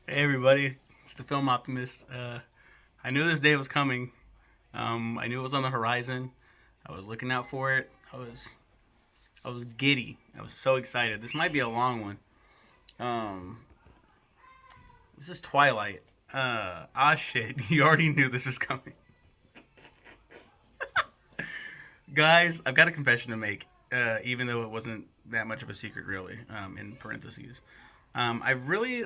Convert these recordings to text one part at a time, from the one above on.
Hey everybody, it's the Film Optimist. I knew this day was coming. I knew it was on the horizon. I was looking out for it. I was giddy. I was so excited. This might be a long one. Um, this is Twilight. Shit, you already knew this was coming, guys. I've got a confession to make. Even though it wasn't that much of a secret, really. In parentheses, I've really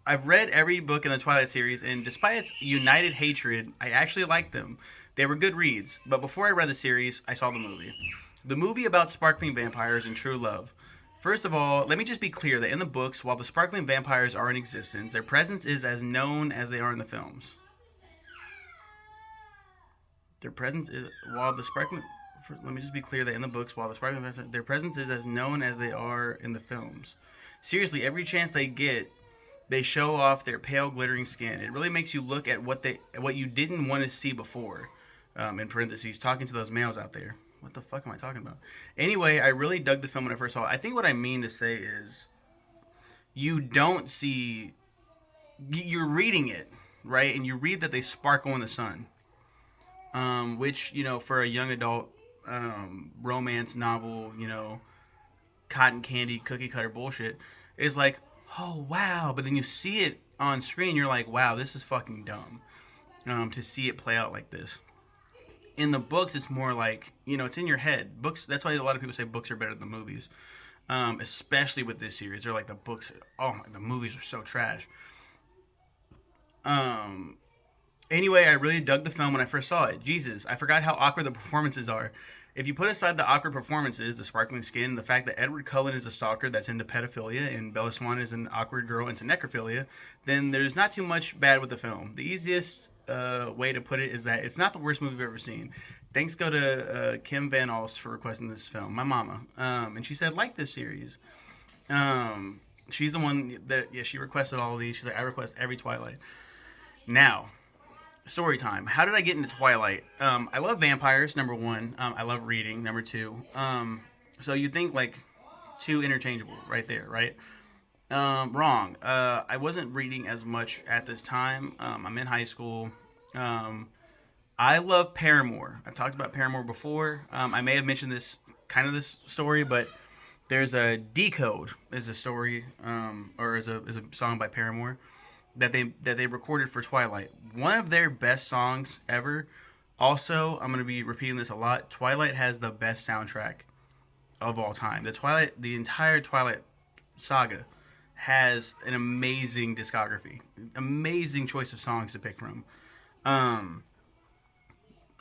I've read every book in the Twilight series, and despite its united hatred, I actually liked them. They were good reads, but before I read the series, I saw the movie. The movie about sparkling vampires and true love. First of all, let me just be clear that in the books, while the sparkling vampires are in existence, their presence is as known as they are in the films. Their presence is while the sparkling. Let me just be clear that in the books, while the sparkling vampires, their presence is as known as they are in the films. Seriously, every chance they get, they show off their pale, glittering skin. It really makes you look at what you didn't want to see before. In parentheses, talking to those males out there. What the fuck am I talking about? Anyway, I really dug the film when I first saw it. I think what I mean to say is you don't see. You're reading it, right? And you read that they sparkle in the sun, which for a young adult romance novel, cotton candy cookie cutter bullshit, is like, oh wow. But then you see it on screen, you're like, wow, this is fucking dumb. To see it play out like this. In the books, it's more like it's in your head. Books. That's why a lot of people say books are better than movies, especially with this series. They're like the books. Oh, the movies are so trash. Um. Anyway, I really dug the film when I first saw it. Jesus, I forgot how awkward the performances are. If you put aside the awkward performances, the sparkling skin, the fact that Edward Cullen is a stalker that's into pedophilia and Bella Swan is an awkward girl into necrophilia, then there's not too much bad with the film. The easiest way to put it is that it's not the worst movie I've ever seen. Thanks go to Kim Van Alst for requesting this film, my mama. And she said, like this series. She's the one that, yeah, she requested all of these. She's like, I request every Twilight. Now, story time. How did I get into Twilight? I love vampires. Number one. I love reading. Number two. So you think like two interchangeable right there, right? Wrong. I wasn't reading as much at this time. I'm in high school. Um, I love Paramore. I've talked about Paramore before. I may have mentioned this story, but there's a Decode is a story, or is a song by Paramore that they recorded for Twilight. One of their best songs ever. Also, I'm gonna be repeating this a lot. Twilight has the best soundtrack of all time. The entire Twilight saga has an amazing discography, amazing choice of songs to pick from. Um,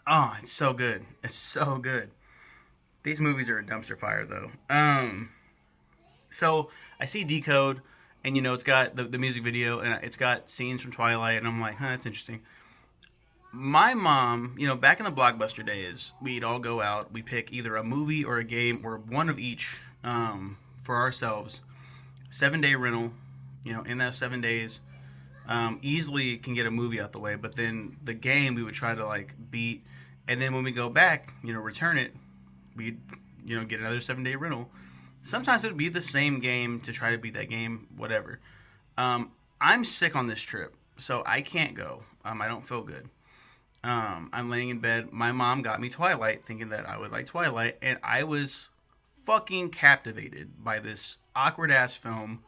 oh, it's so good. It's so good. These movies are a dumpster fire, though. So I see Decode, and it's got the music video, and it's got scenes from Twilight, and I'm like, huh, that's interesting. My mom, back in the Blockbuster days, we'd all go out, we pick either a movie or a game or one of each for ourselves. 7 day rental, in that 7 days, easily can get a movie out the way, but then the game we would try to like beat, and then when we go back, return it, we'd get another 7 day rental. Sometimes it would be the same game to try to beat that game, whatever. I'm sick on this trip, so I can't go. I don't feel good. I'm laying in bed. My mom got me Twilight, thinking that I would like Twilight, and I was fucking captivated by this awkward ass film.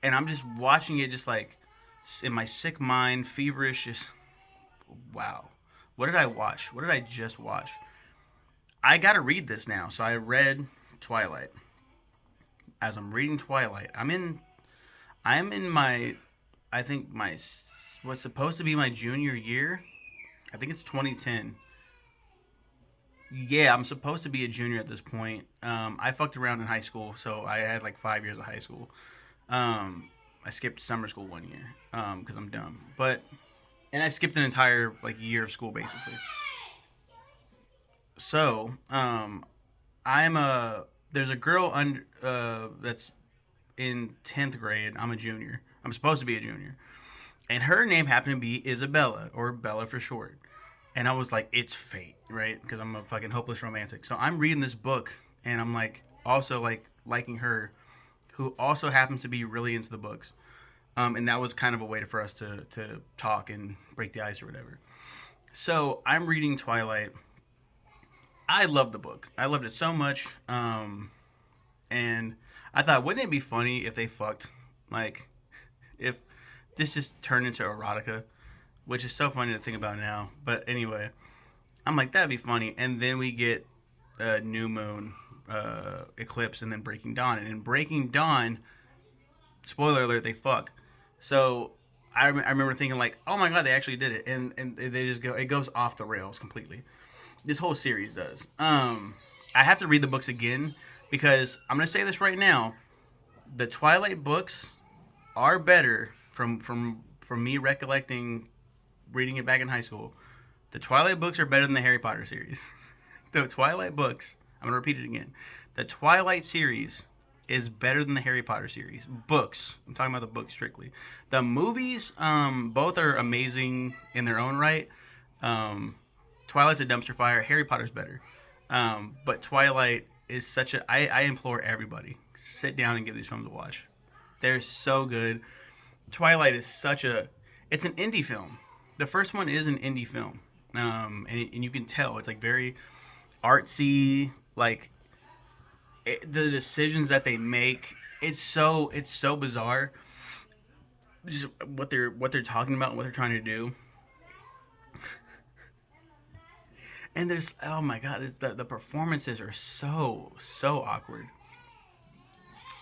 And I'm just watching it, just like in my sick mind, feverish. Just wow. What did I watch? What did I just watch? I gotta read this now. So I read Twilight. As I'm reading Twilight, I'm in my, I think my, what's supposed to be my junior year. I think it's 2010. Yeah, I'm supposed to be a junior at this point. I fucked around in high school, so I had like 5 years of high school. I skipped summer school one year because I'm dumb. And I skipped an entire like year of school basically. So I'm a there's a girl under that's in 10th grade. I'm a junior. I'm supposed to be a junior, and her name happened to be Isabella, or Bella for short. And I was like, it's fate, right? Because I'm a fucking hopeless romantic. So I'm reading this book, and I'm like, also like liking her, who also happens to be really into the books. And that was kind of a way for us to talk and break the ice or whatever. So I'm reading Twilight. I love the book. I loved it so much. And I thought, wouldn't it be funny if they fucked? Like, if this just turned into erotica, which is so funny to think about now. But anyway, I'm like, that'd be funny. And then we get New Moon, Eclipse, and then Breaking Dawn. And in Breaking Dawn, spoiler alert, they fuck. So I remember thinking like, oh my god, they actually did it, and they just go, it goes off the rails completely. This whole series does. I have to read the books again because I'm gonna say this right now: the Twilight books are better from me recollecting reading it back in high school. The Twilight books are better than the Harry Potter series. The Twilight books, I'm gonna repeat it again. The Twilight series is better than the Harry Potter series. Books. I'm talking about the books strictly. The movies, both are amazing in their own right. Twilight's a dumpster fire. Harry Potter's better. But Twilight is such a... I implore everybody, sit down and give these films a watch. They're so good. Twilight is such a... It's an indie film. The first one is an indie film. And you can tell. It's like very artsy. Like, the decisions that they make, it's so bizarre. Just what they're talking about and what they're trying to do. And there's, oh my god, the performances are so awkward.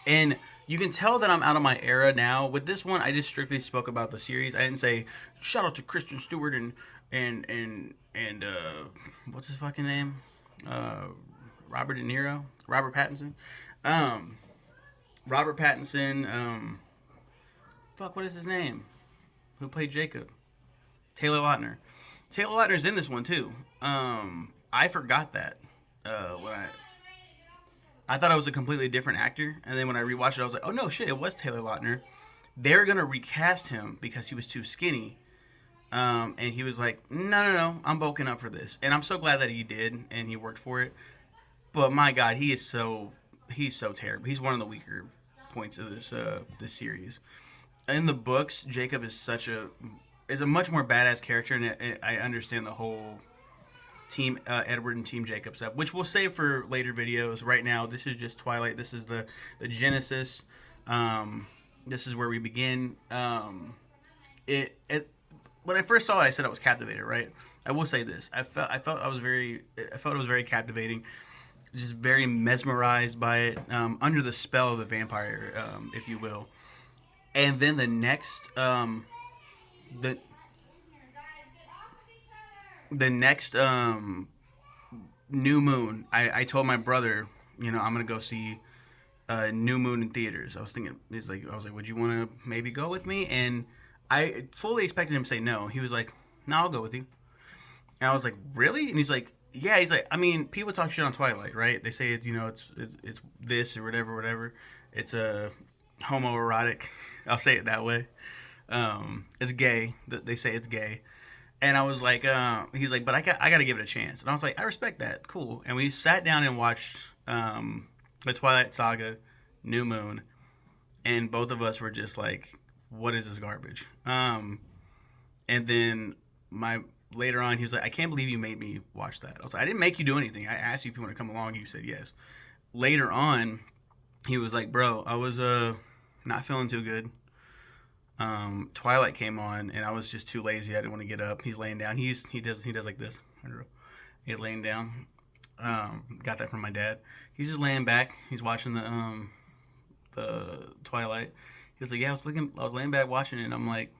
And you can tell that I'm out of my era now. With this one, I just strictly spoke about the series. I didn't say shout out to Kristen Stewart and what's his fucking name? Robert Pattinson. Robert Pattinson. Fuck, what is his name? Who played Jacob? Taylor Lautner. Taylor Lautner's in this one too. I forgot that when I thought I was a completely different actor, and then when I rewatched it, I was like, oh no, shit, it was Taylor Lautner. They're gonna recast him because he was too skinny. And he was like, no, I'm bulking up for this, and I'm so glad that he did, and he worked for it. But my God, he's so terrible. He's one of the weaker points of this series. In the books, Jacob is a much more badass character, and I understand the whole Team Edward and Team Jacob stuff, which we'll save for later videos. Right now, this is just Twilight. This is the Genesis. This is where we begin. It when I first saw it, I said I was captivated. Right. I will say this. I felt it was very captivating. Just very mesmerized by it, under the spell of the vampire, if you will. And then the next, the next New Moon. I told my brother, I'm gonna go see New Moon in theaters. I was like, would you want to maybe go with me? And I fully expected him to say no. He was like, no, I'll go with you. And I was like, really? And he's like, yeah. He's like, I mean, people talk shit on Twilight, right? They say it's it's this or whatever. It's a homoerotic. I'll say it that way. It's gay. They say it's gay. And I was like, he's like, but I got to give it a chance. And I was like, I respect that. Cool. And we sat down and watched the Twilight Saga, New Moon, and both of us were just like, what is this garbage? And then later on, he was like, I can't believe you made me watch that. I was like, I didn't make you do anything. I asked you if you want to come along. You said yes. Later on, he was like, bro, I was not feeling too good. Twilight came on, and I was just too lazy. I didn't want to get up. He's laying down. He does like this. He's laying down. Got that from my dad. He's just laying back. He's watching the Twilight. He was like, yeah, I was laying back watching it, and I'm like,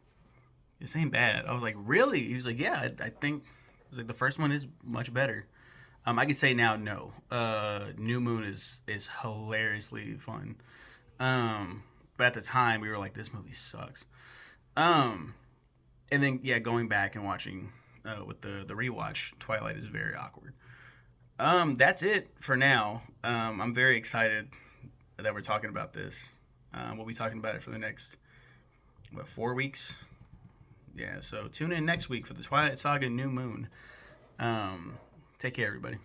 this ain't bad. I was like, really? He was like, yeah, I think the first one is much better. I can say now, no. New Moon is hilariously fun. But at the time, we were like, this movie sucks. And then, yeah, going back and watching with the rewatch, Twilight is very awkward. That's it for now. I'm very excited that we're talking about this. We'll be talking about it for the next, 4 weeks? Yeah, so tune in next week for the Twilight Saga New Moon. Take care, everybody.